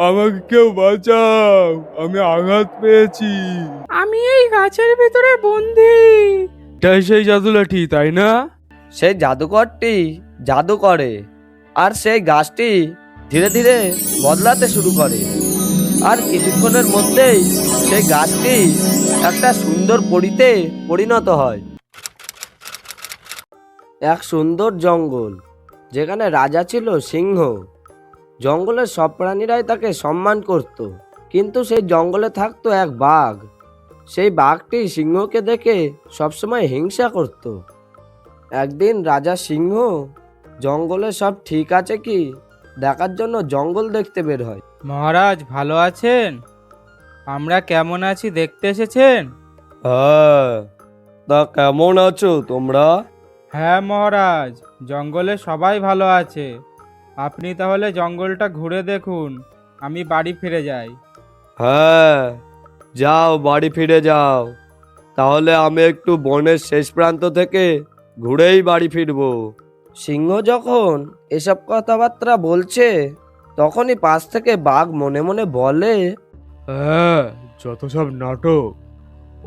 আমাকে কেউ বাঁচাও, আমি আঘাত পেয়েছি। আমি এই গাছের ভিতরে বন্দি। এটাই সেই জাদু লাঠি, তাই না? সেই জাদুকরটি জাদু করে আর সেই গাছটি ধীরে ধীরে বদলাতে শুরু করে। আর কিছুক্ষণের মধ্যেই সেই গাছটি একটা সুন্দর পরীতে পরিণত হয়। এক সুন্দর জঙ্গল, যেখানে রাজা ছিল সিংহ। জঙ্গলের সব প্রাণীরাই তাকে সম্মান করত, কিন্তু সেই জঙ্গলে থাকতো এক বাঘ। সেই বাঘটি সিংহকে দেখে সবসময় হিংসা করত। একদিন রাজা সিংহ জঙ্গলে সব ঠিক আছে কি দেখার জন্য জঙ্গল দেখতে বের হয়। মহারাজ ভালো আছেন? আমরা কেমন আছি দেখতে এসেছেন? হ্যাঁ, তা কেমন আছো তোমরা? হ্যাঁ মহারাজ, জঙ্গলে সবাই ভালো আছে। আপনি তাহলে জঙ্গলটা ঘুরে দেখুন, আমি বাড়ি ফিরে যাই। হ্যাঁ, যাও বাড়ি ফিরে যাও। তাহলে আমি একটু বনের শেষ প্রান্ত থেকে ঘুরেই বাড়ি ফিরবো। সিংহ যখন এসব কথাবার্তা বলছে, তখনই পাশ থেকে বাঘ মনে মনে বলে, হ্যাঁ, যত সব নাটক।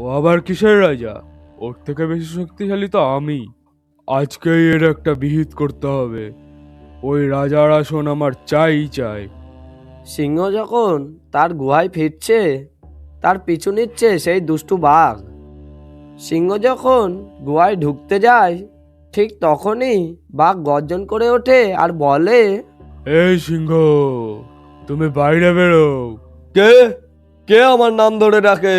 ও আবার কিসের রাজা? ওর থেকে বেশি শক্তিশালী তো আমি। আজকেই এর একটা বিহিত করতে হবে। ওই রাজার আসন আমার চাই চাই। সিংহ যখন তার গুহায় ফিরছে, তার পিছু নিচ্ছে সেই দুষ্টু বাঘ। সিংহ যখন গুহায় ঢুকতে যায়, ঠিক তখনই বাঘ গর্জন করে ওঠে আর বলে, এই সিংহ, তুমি বাইরে বেরো। কে কে আমার নাম ধরে ডাকে?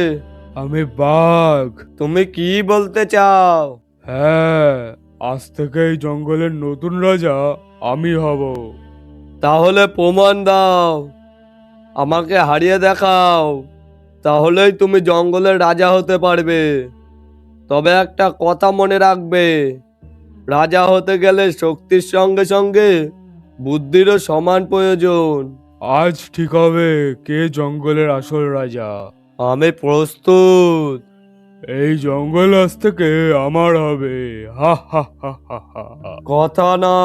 আমি বাঘ। তুমি কি বলতে চাও? হ্যাঁ, আজ থেকে এই জঙ্গলের নতুন রাজা আমি হব। তাহলে প্রমাণ দাও, আমাকে হারিয়ে দেখাও, তাহলেই তুমি জঙ্গলের রাজা হতে পারবে। তবে একটা কথা মনে রাখবে, রাজা হতে গেলে শক্তির সঙ্গে সঙ্গে বুদ্ধিরও সমান প্রয়োজন। আজ ঠিক হবে কে জঙ্গলের আসল রাজা। আমি প্রস্তুত। এই জঙ্গল আজ থেকে আমার হবে। হা হা হা হা হা। কথা না,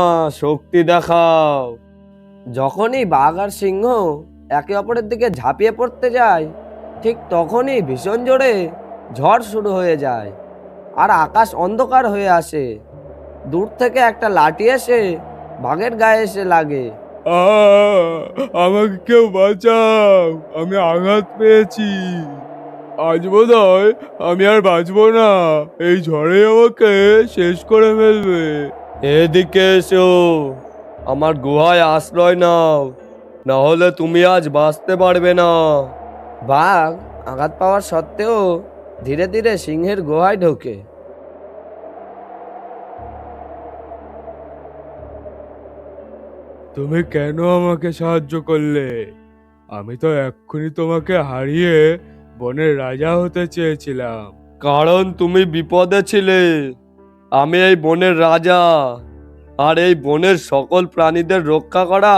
শক্তি দেখাও। যখনই বাঘ আর সিংহ একে অপরের দিকে ঝাঁপিয়ে পড়তে যায়, ঠিক তখনই ভীষণ জোরে ঝড় শুরু হয়ে যায় আর আকাশ অন্ধকার হয়ে আসে। দূর থেকে একটা লাঠি এসে বাঘের গায়ে এসে লাগে। আমাকে কেউ বাঁচাও, আমি আঘাত পেয়েছি। আজ বোধহয় আমি আর বাঁচবো না। এই ঝড়ে আমাকে শেষ করে ফেলবে। এদিকে এসো, আমার গুহায় আশ্রয় নাও, না হলে তুমি আজ বাঁচতে পারবে না। বাঘ আঘাত পাওয়ার সত্ত্বেও ধীরে ধীরে সিংহের গুহায় ঢোকে। তুমি কেন আমাকে সাহায্য করলে? আমি তো এক্ষুনি তোমাকে হারিয়ে বনের রাজা হতে চেয়েছিলাম। কারণ তুমি বিপদে ছিলে। আমি এই বনের রাজা, আর এই বনের সকল প্রাণীদের রক্ষা করা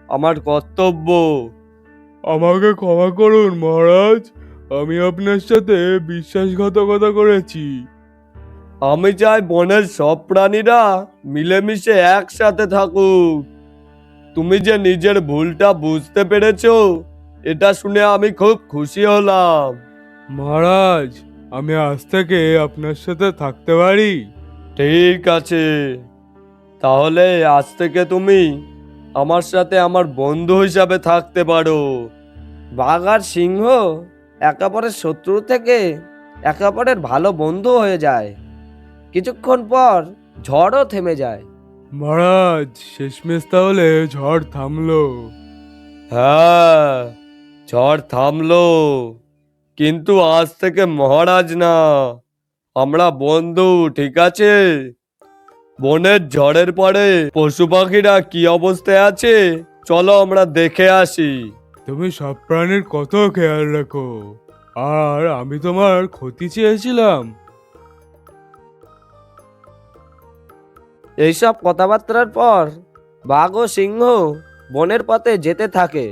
আমার কর্তব্য। আমাকে ক্ষমা করুন মহারাজ, আমি আপনার সাথে বিশ্বাসঘাতকতা করেছি। আমি চাই বনের সব প্রাণীরা মিলেমিশে একসাথে থাকুক। তুমি যে নিজের ভুলটা বুঝতে পেরেছো, এটা শুনে আমি খুব খুশি হলাম। মহারাজ, আমি আজ থেকে আপনার সাথে থাকতে পারি? ঠিক আছে, তাহলে আজ থেকে তুমি আমার সাথে আমার বন্ধু হিসাবে থাকতে পারো। বাঘ আর সিংহ একে অপরের শত্রু থেকে একে অপরের ভালো বন্ধু হয়ে যায়। কিছুক্ষণ পর ঝড়ও থেমে যায়। মহারাজ, শেষমেশ তাহলে ঝড় থামলো। হ্যাঁ, ঝড় থামলো, কিন্তু আজ থেকে মহারাজ না, আমরা বন্ধু, ঠিক আছে? বনের ঝড়ের পরে পশু পাখিরা কি অবস্থায় আছে, চলো আমরা দেখে আসি। তুমি সব প্রাণীর কত খেয়াল রাখো, আর আমি তোমার ক্ষতি চেয়েছিলাম। এইসব কথাবার্তার পর বাঘ ও সিংহ বনের পথে যেতে থাকে।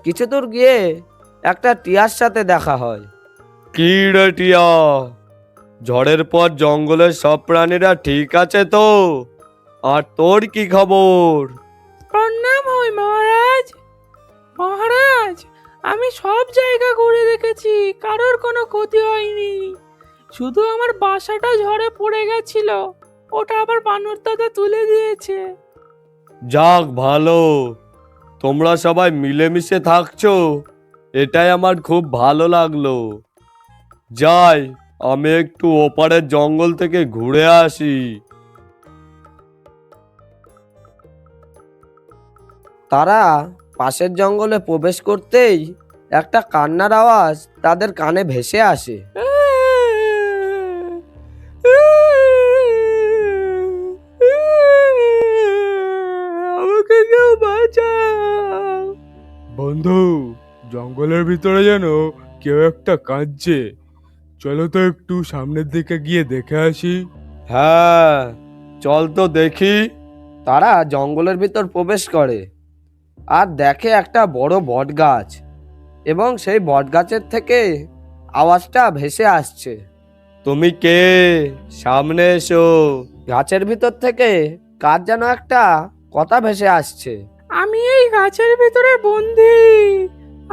কিছু দূর গিয়ে একটা টিয়ার সাথে দেখা হয়। কি রে টিয়া, ঝড়ের পর জঙ্গলের সব প্রাণীরা ঠিক আছে তো? আর তোর কি খবর? প্রণাম হয় মহারাজ। আমি সব জায়গা ঘুরে দেখেছি, কারোর কোনো ক্ষতি হয়নি। শুধু আমার বাসাটা ঝড়ে পড়ে গেছিল, ওটা আবার বানর দাদা তুলে দিয়েছে। যাক ভালো, তোমরা সবাই মিলেমিশে থাকছো, এটাই আমার খুব ভালো লাগলো। যাই, আমি একটু ওপারের জঙ্গল থেকে ঘুরে আসি। তারা পাশের জঙ্গলে প্রবেশ করতেই একটা কান্নার আওয়াজ তাদের কানে ভেসে আসে। আমাকে কেউ বাঁচাও। বন্ধু, জঙ্গলের ভিতরে যেন কেউ একটা কাঁদছে। চলো তো একটু সামনের দিকে গিয়ে দেখে আসি। হ্যাঁ, চল তো দেখি। তারা জঙ্গলের ভিতর প্রবেশ করে আর দেখে একটা বড় বট গাছ, এবং সেই বট গাছের থেকে আওয়াজটা ভেসে আসছে। তুমি কে? সামনে এসো। গাছের ভিতর থেকে কার যেন একটা কথা ভেসে আসছে। আমি এই গাছের ভিতরে বন্দি,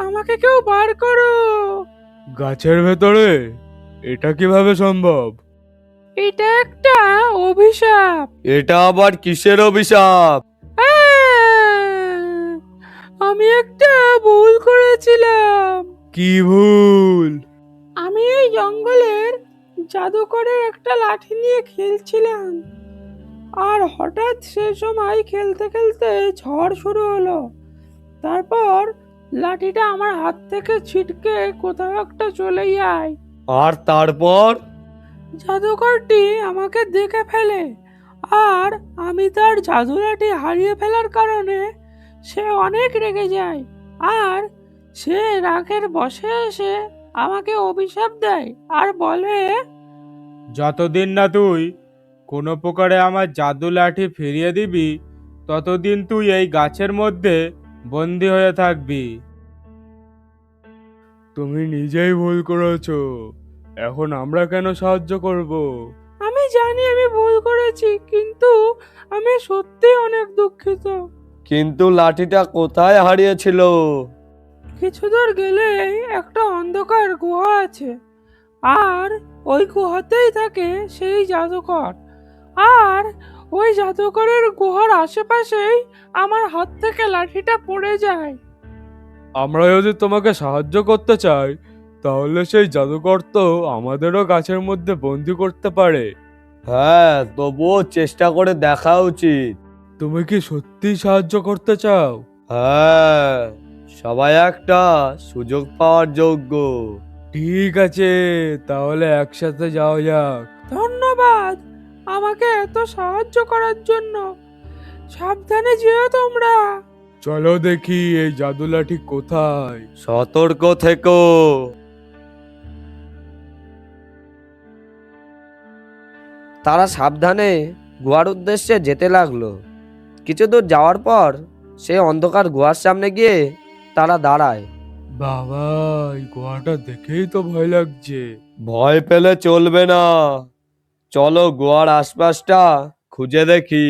আমাকে কেউ বার করো। গাছের ভেতরে? এটা কিভাবে সম্ভব? এটা একটা অভিশাপ। এটা আবার কিসের অভিশাপ? আমি একটা ভুল করেছিলাম। কি ভুল? আমি এই জঙ্গলের জাদুকরের একটা লাঠি নিয়ে খেলছিলাম, আর হঠাৎ সে সময় খেলতে খেলতে ঝড় শুরু হলো। তারপর লাঠিটা আমার হাত থেকে ছিটকে কোথাও একটা চলে যায়। আর তারপর? জাদুকরটি আমাকে দেখে ফেলে, আর আমি তার জাদু লাঠি হারিয়ে ফেলার কারণে সে অনেক রেগে যায়, আর সে রাগের বশে এসে আমাকে অভিশাপ দেয় আর বলে, যতদিন না তুই কোনো প্রকারে আমার জাদু লাঠি ফিরিয়ে দিবি, ততদিন তুই এই গাছের মধ্যে বন্দি হয়ে থাকবি। তুমি নিজেই ভুল করেছো, এখন আমরা কেন সাহায্য করব? আমি জানি আমি ভুল করেছি, কিন্তু আমি সত্যি অনেক দুঃখিত। কিন্তু লাঠিটা কোথায় হারিয়েছিল? কিছু দূর গেলেই একটা অন্ধকার গুহা আছে, আর ওই গুহাতেই থাকে সেই জাদুকর। আর ওই জাদুকরের গুহার আশেপাশেই আমার হাত থেকে লাঠিটা পড়ে যায়। আমরা যদি তোমাকে সাহায্য করতে চাই, তাহলে সেই জাদুকর তো আমাদেরও গাছের মধ্যে বন্দি করতে পারে। হ্যাঁ, তবুও চেষ্টা করে দেখা উচিত। তুমি কি সত্যি সাহায্য করতে চাও? হ্যাঁ, সবাই একটা সুযোগ পাওয়ার যোগ্য। ঠিক আছে, তাহলে একসাথে যাওয়া যাক। ধন্যবাদ আমাকে এত সাহায্য করার জন্য। সাবধানে যেও তোমরা। চলো দেখি এই জাদু লাঠি কোথায়। সতর্ক থেকো। তারা সাবধানে গুহার উদ্দেশ্যে যেতে লাগলো। কিছু দূর যাওয়ার পর সেই অন্ধকার গুহার সামনে গিয়ে তারা দাঁড়ায়। বাবা, এই গুহাটা দেখেই তো ভয় লাগছে। ভয় পেলে চলবে না, চলো গুহার আশপাশটা খুঁজে দেখি।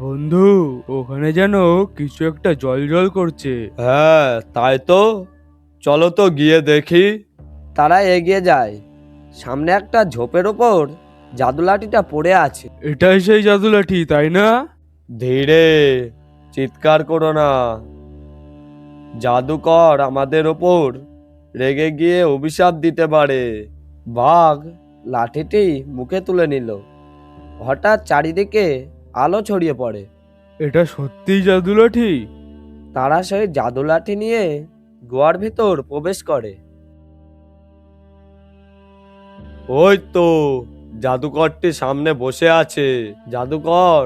বন্ধু, ওখানে যেন কিছু একটা জল জল করছে। হ্যাঁ, তাই তো, চলো তো গিয়ে দেখি। তারা এগিয়ে যায়। সামনে একটা ঝোপের ওপর জাদু লাঠিটা পড়ে আছে। এটাই সেই জাদু লাঠি, তাই না? ধীরে, চিৎকার করো না। জাদুকর আমাদের ওপর রেগে গিয়ে অভিশাপ দিতে পারে। বাঘ লাঠিটি মুখে তুলে নিল। হঠাৎ চারিদিকে আলো ছড়িয়ে পড়ে। এটা সত্যিই জাদু লাঠি? তারা সেই জাদু লাঠি নিয়ে গুহার ভিতর প্রবেশ করে। ওই তো জাদুকরটি সামনে বসে আছে। জাদুকর,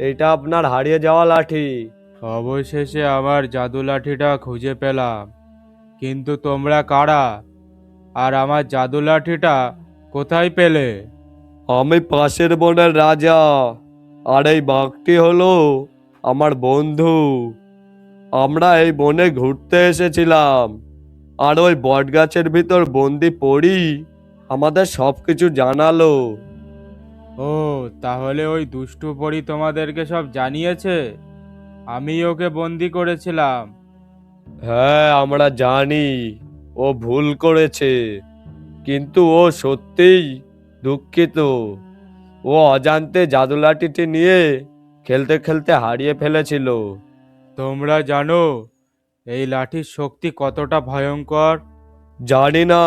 এটা আপনার হারিয়ে যাওয়া লাঠি। অবশেষে আমার জাদু লাঠিটা খুঁজে পেলাম, কিন্তু তোমরা কারা, আর আমার জাদু লাঠিটা কোথায় পেলে? আমি পাশের বনের রাজা, আর এই বাঘটি হলো আমার বন্ধু। আমরা এই বনে ঘুরতে এসেছিলাম, আর ওই বটগাছের ভিতর বন্দি পড়ি আমাদের সবকিছু জানালো। ও, তাহলে ওই দুষ্টু পরী তোমাদেরকে সব জানিয়েছে? আমি ওকে বন্দি করেছিলাম, হ্যাঁ, আমরা জানি ও ভুল করেছে, কিন্তু ও সত্যিই দুঃখিত। ও অজান্তে জাদু লাঠিটি নিয়ে খেলতে খেলতে হারিয়ে ফেলেছিল। তোমরা জানো এই লাঠির শক্তি কতটা ভয়ঙ্কর? জানি না,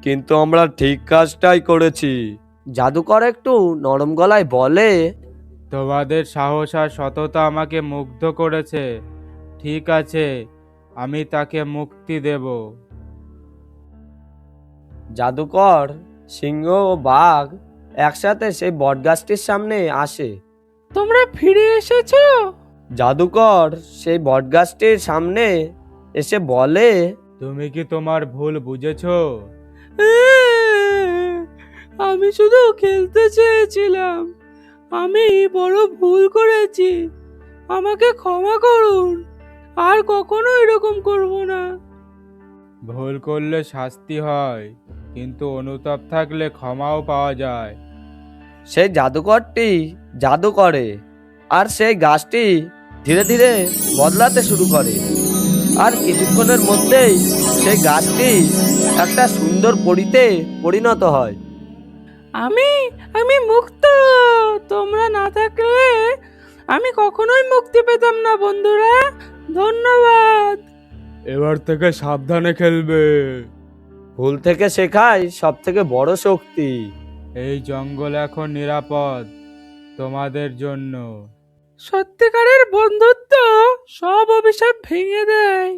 কিন্তু আমরা ঠিক কাজটাই করেছি। জাদুকর একটু নরম গলায় বলে, তোমাদের সাহস আর সততা আমাকে মুগ্ধ করেছে। ঠিক আছে, আমি তাকে মুক্তি দেব। জাদুকর, সিংহ ও বাঘ একসাথে সেই বটগাছটির সামনে আসে। তোমরা ফিরে এসেছো? জাদুকর সেই বটগাছটির সামনে এসে বলে, তুমি কি তোমার ভুল বুঝেছো? আমি শুধু খেলতে চেয়েছিলাম। আমি বড় ভুল করেছি। আমাকে ক্ষমা করুন। আর কখনো এরকম করব না। ভুল করলে শাস্তি হয়, কিন্তু অনুতাপ থাকলে ক্ষমাও পাওয়া যায়। সেই জাদুকরটি জাদু করে আর সেই গাছটি ধীরে ধীরে বদলাতে শুরু করে। আর কিছুক্ষণের মধ্যেই সেই গাছটি একটা সুন্দর পরীতে পরিণত হয়। আমি আমি মুক্ত। তোমরা না থাকলে আমি কখনোই মুক্তি পেতাম না বন্ধুরা। ধন্যবাদ। এবার থেকে সাবধানে খেলবে। ভুল থেকে শেখাই সব থেকে বড় শক্তি। এই জঙ্গল এখন নিরাপদ তোমাদের জন্য। সত্যিকারের বন্ধুত্ব সব অভিশাপ ভেঙে দেয়।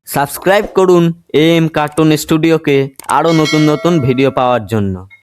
সাবস্ক্রাইব করুন এম কার্টুন স্টুডিওকে আরও নতুন নতুন ভিডিও পাওয়ার জন্য।